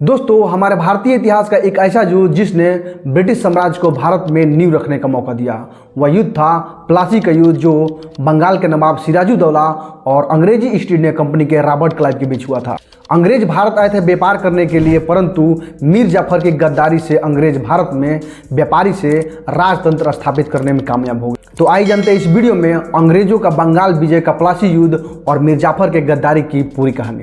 दोस्तों, हमारे भारतीय इतिहास का एक ऐसा युद्ध जिसने ब्रिटिश साम्राज्य को भारत में नींव रखने का मौका दिया, वह युद्ध था प्लासी का युद्ध, जो बंगाल के नवाब सिराजुद्दौला और अंग्रेजी ईस्ट इंडिया कंपनी के रॉबर्ट क्लाइव के बीच हुआ था। अंग्रेज भारत आए थे व्यापार करने के लिए, परंतु मीर जाफर की गद्दारी से अंग्रेज भारत में व्यापारी से राजतंत्र स्थापित करने में कामयाब हो गए। तो आइए जानते हैं इस वीडियो में अंग्रेजों का बंगाल विजय का प्लासी युद्ध और मीर जाफर के गद्दारी की पूरी कहानी।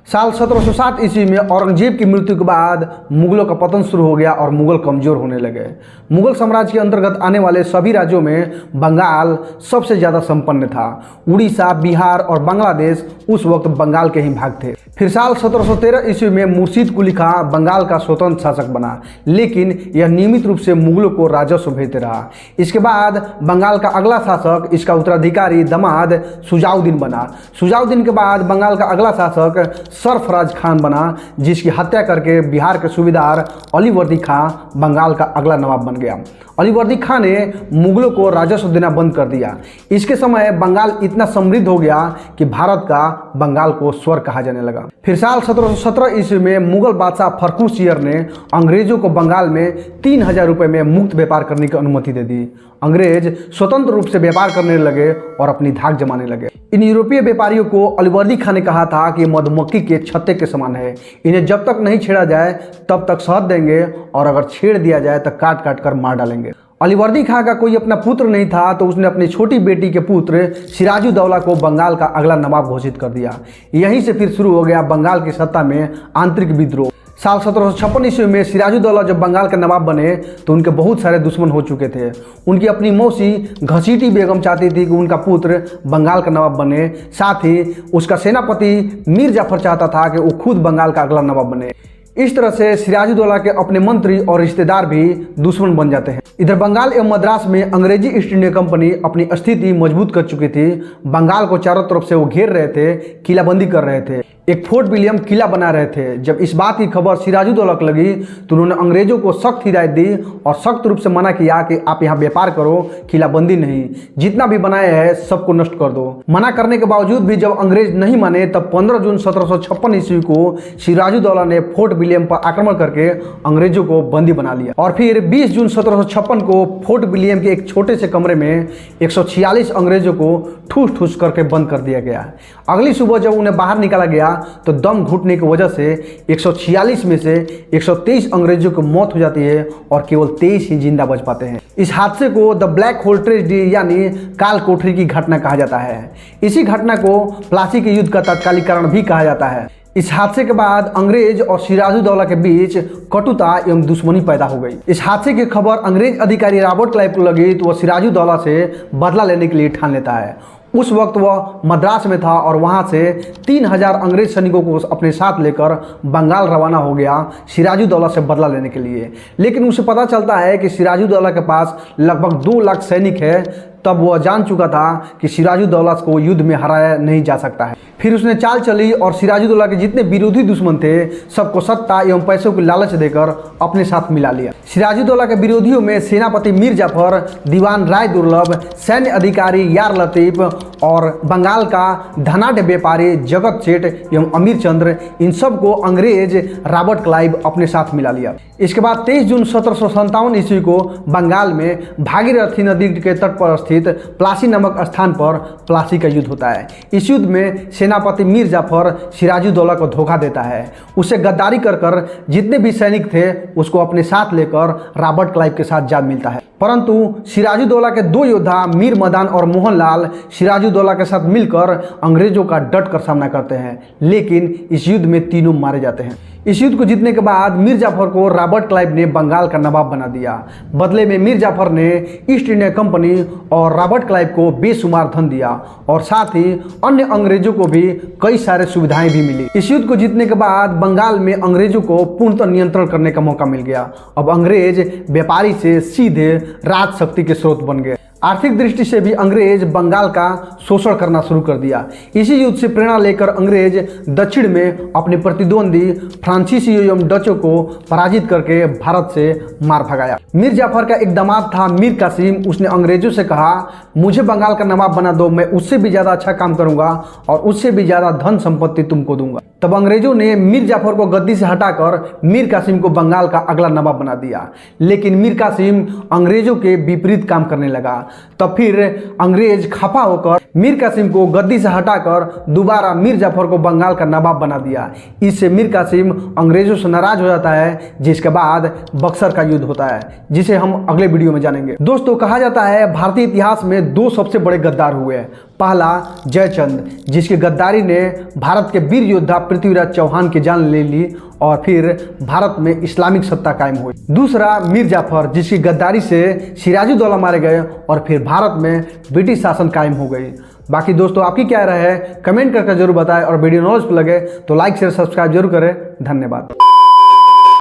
साल 1707 ईस्वी में औरंगजेब की मृत्यु के बाद मुगलों का पतन शुरू हो गया और मुगल कमजोर होने लगे। मुगल साम्राज्य के अंतर्गत आने वाले सभी राज्यों में बंगाल सबसे ज़्यादा संपन्न था। उड़ीसा, बिहार और बांग्लादेश उस वक्त बंगाल के ही भाग थे। फिर साल 1713 ईस्वी में मुर्शीद कुली खां बंगाल का स्वतंत्र शासक बना, लेकिन यह नियमित रूप से मुगलों को राजस्व भेजते रहा। इसके बाद बंगाल का अगला शासक, इसका उत्तराधिकारी दामाद सुजाउद्दीन बना। सुजाउद्दीन के बाद बंगाल का अगला शासक सरफराज खान बना, जिसकी हत्या करके बिहार के सूबेदार अलीवर्दी खां बंगाल का अगला नवाब बन गया। अलीवर्दी खां ने मुगलों को राजस्व देना बंद कर दिया। इसके समय बंगाल इतना समृद्ध हो गया कि भारत का बंगाल को स्वर्ग कहा जाने लगा। फिर साल 1717 ईस्वी में मुगल बादशाह फर्रुखसियर ने अंग्रेजों को बंगाल में 3000 रुपये में मुक्त व्यापार करने की अनुमति दे दी। अंग्रेज स्वतंत्र रूप से व्यापार करने लगे और अपनी धाक जमाने लगे। इन यूरोपीय व्यापारियों को अलीवर्दी खां ने कहा था कि मधुमक्खी के छत्ते के समान है, इन्हें जब तक नहीं छेड़ा जाए तब तक शहद देंगे और अगर छेड़ दिया जाए तो काट काट कर मार डालेंगे। अलीवर्दी खां का कोई अपना पुत्र नहीं था, तो उसने अपनी छोटी बेटी के पुत्र सिराजुद्दौला को बंगाल का अगला नवाब घोषित कर दिया। यहीं से फिर शुरू हो गया बंगाल की सत्ता में आंतरिक विद्रोह। साल 1756 ईस्वी में सिराजुद्दौला जब बंगाल के नवाब बने तो उनके बहुत सारे दुश्मन हो चुके थे। उनकी अपनी मौसी घसीटी बेगम चाहती थी कि उनका पुत्र बंगाल का नवाब बने, साथ ही उसका सेनापति मीर जाफर चाहता था कि वो खुद बंगाल का अगला नवाब बने। इस तरह से सिराजुद्दौला के अपने मंत्री और रिश्तेदार भी दुश्मन बन जाते हैं। इधर बंगाल एवं मद्रास में अंग्रेजी ईस्ट इंडिया कंपनी अपनी स्थिति मजबूत कर चुकी थी। बंगाल को चारों तरफ से वो घेर रहे थे, किलाबंदी कर रहे थे, एक फोर्ट विलियम किला बना रहे थे। जब इस बात की खबर सिराजुद्दौला को लगी तो उन्होंने अंग्रेजों को सख्त हिदायत दी और सख्त रूप से मना किया कि आप यहाँ व्यापार करो, किलाबंदी नहीं, जितना भी बनाया है सबको नष्ट कर दो। मना करने के बावजूद भी जब अंग्रेज नहीं माने तब 15 जून 1756 ईस्वी को सिराजुद्दौला ने फोर्ट विलियम पर आक्रमण करके अंग्रेजों को बंदी बना लिया। और फिर 20 जून 1756 को फोर्ट विलियम के एक छोटे से कमरे में 146 अंग्रेजों को ठूस ठूस करके बंद कर दिया गया। अगली सुबह जब उन्हें बाहर निकाला गया तो दम घुटने की वजह से 146 में से 123 अंग्रेजों की मौत हो जाती है और केवल 23 ही जिंदा बच पाते हैं। इस हादसे को द ब्लैक होल ट्रेजेडी यानी काल कोठरी की घटना कहा जाता है। इसी घटना को प्लासी के युद्ध का तत्कालीकरण भी कहा जाता है। इस हादसे के बाद अंग्रेज और सिराजुद्दौला के बीच कटुता एवं दुश्मनी पैदा हो गई। इस हादसे की खबर अंग्रेज अधिकारी रॉबर्ट क्लाइव को लगी तो वह सिराजुद्दौला से बदला लेने के लिए ठान लेता है। उस वक्त वह मद्रास में था और वहां से 3000 अंग्रेज सैनिकों को अपने साथ लेकर बंगाल रवाना हो गया सिराजुद्दौला से बदला लेने के लिए। लेकिन उसे पता चलता है कि सिराजुद्दौला के पास लगभग 2 लाख सैनिक है। तब वह जान चुका था कि सिराजुद्दौला को युद्ध में हराया नहीं जा सकता है। फिर उसने चाल चली और सिराजुद्दौला के जितने विरोधी दुश्मन थे सबको सत्ता एवं पैसों की लालच देकर अपने साथ मिला लिया। सिराजुद्दौला के विरोधियों में सेनापति मीर जाफर, दीवान राय दुर्लभ, सैन्य अधिकारी यार लतीफ और बंगाल का धनाढ़ व्यापारी जगत सेठ एवं अमीर चंद्र, इन सब को अंग्रेज रॉबर्ट क्लाइव अपने साथ मिला लिया। इसके बाद 23 जून 1757 ईस्वी को बंगाल में भागीरथी नदी के तट पर स्थित प्लासी नामक स्थान पर प्लासी का युद्ध होता है। इस युद्ध में सेनापति मीर जाफर सिराजुद्दौला को धोखा देता है। उसे गद्दारी कर जितने भी सैनिक थे उसको अपने साथ लेकर रॉबर्ट क्लाइव के साथ जा मिलता है। परंतु सिराजुद्दौला के 2 योद्धा मीर मदान और मोहनलाल सिराजुद्दौला के साथ मिलकर अंग्रेजों का डट कर सामना करते हैं, लेकिन इस युद्ध में तीनों मारे जाते हैं। इस युद्ध को जीतने के बाद मीर जाफर को रॉबर्ट क्लाइव ने बंगाल का नवाब बना दिया। बदले में मीर जाफर ने ईस्ट इंडिया कंपनी और रॉबर्ट क्लाइव को बेशुमार धन दिया और साथ ही अन्य अंग्रेजों को भी कई सारे सुविधाएं भी मिली। इस युद्ध को जीतने के बाद बंगाल में अंग्रेजों को पूर्णतः नियंत्रण करने का मौका मिल गया। अब अंग्रेज व्यापारी से सीधे राज शक्ति के स्रोत बन गए। आर्थिक दृष्टि से भी अंग्रेज बंगाल का शोषण करना शुरू कर दिया। इसी युद्ध से प्रेरणा लेकर अंग्रेज दक्षिण में अपने प्रतिद्वंदी फ्रांसीसी एवं डचों को पराजित करके भारत से मार भगाया। मीर जाफर का एक दामाद था मीर कासिम। उसने अंग्रेजों से कहा, मुझे बंगाल का नवाब बना दो, मैं उससे भी ज़्यादा अच्छा काम करूंगा और उससे भी ज़्यादा धन संपत्ति तुमको दूंगा। तब अंग्रेजों ने मीर जाफर को गद्दी से हटाकर मीर कासिम को बंगाल का अगला नवाब बना दिया। लेकिन मीर कासिम अंग्रेजों के विपरीत काम करने लगा। तब फिर अंग्रेज खफा होकर मीर कासिम को गद्दी से हटाकर दोबारा मीर जाफर को बंगाल का नवाब बना दिया। इससे मीर कासिम अंग्रेजों से नाराज हो जाता है, जिसके बाद बक्सर का युद्ध होता है, जिसे हम अगले वीडियो में जानेंगे। दोस्तों, कहा जाता है भारतीय इतिहास में दो सबसे बड़े गद्दार हुए हैं। पहला जयचंद, जिसकी गद्दारी ने भारत के वीर योद्धा पृथ्वीराज चौहान की जान ले ली और फिर भारत में इस्लामिक सत्ता कायम हुई। दूसरा मीर जाफर, जिसकी गद्दारी से सिराजुद्दौला मारे गए और फिर भारत में ब्रिटिश शासन कायम हो गई। बाकी दोस्तों, आपकी क्या राय है कमेंट करके जरूर बताएं और वीडियो नॉलेज लगे तो लाइक शेयर सब्सक्राइब जरूर करें। धन्यवाद।